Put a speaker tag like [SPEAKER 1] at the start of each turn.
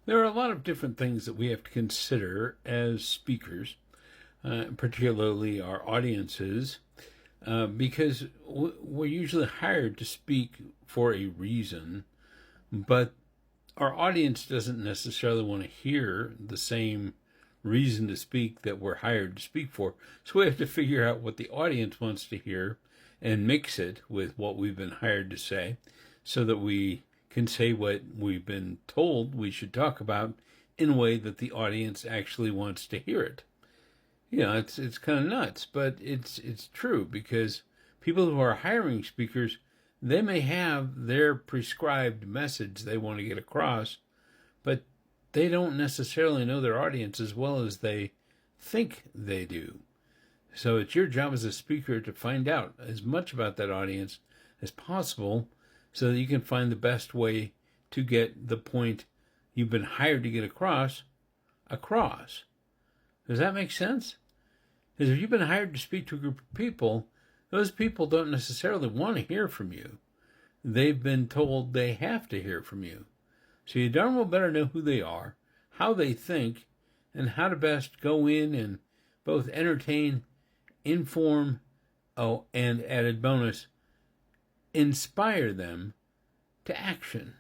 [SPEAKER 1] There are a lot of different things that we have to consider as speakers, particularly our audiences, because we're usually hired to speak for a reason, but our audience doesn't necessarily want to hear the same reason to speak that we're hired to speak for. So we have to figure out what the audience wants to hear and mix it with what we've been hired to say so that we can say what we've been told we should talk about in a way that the audience actually wants to hear it. It's kind of nuts, but it's true because people who are hiring speakers, they may have their prescribed message they want to get across, but they don't necessarily know their audience as well as they think they do. So it's your job as a speaker to find out as much about that audience as possible so that you can find the best way to get the point you've been hired to get across. Does that make sense? Because if you've been hired to speak to a group of people, those people don't necessarily want to hear from you. They've been told they have to hear from you. So you darn well better know who they are, how they think, and how to best go in and both entertain, inform, and added bonus, inspire them to action.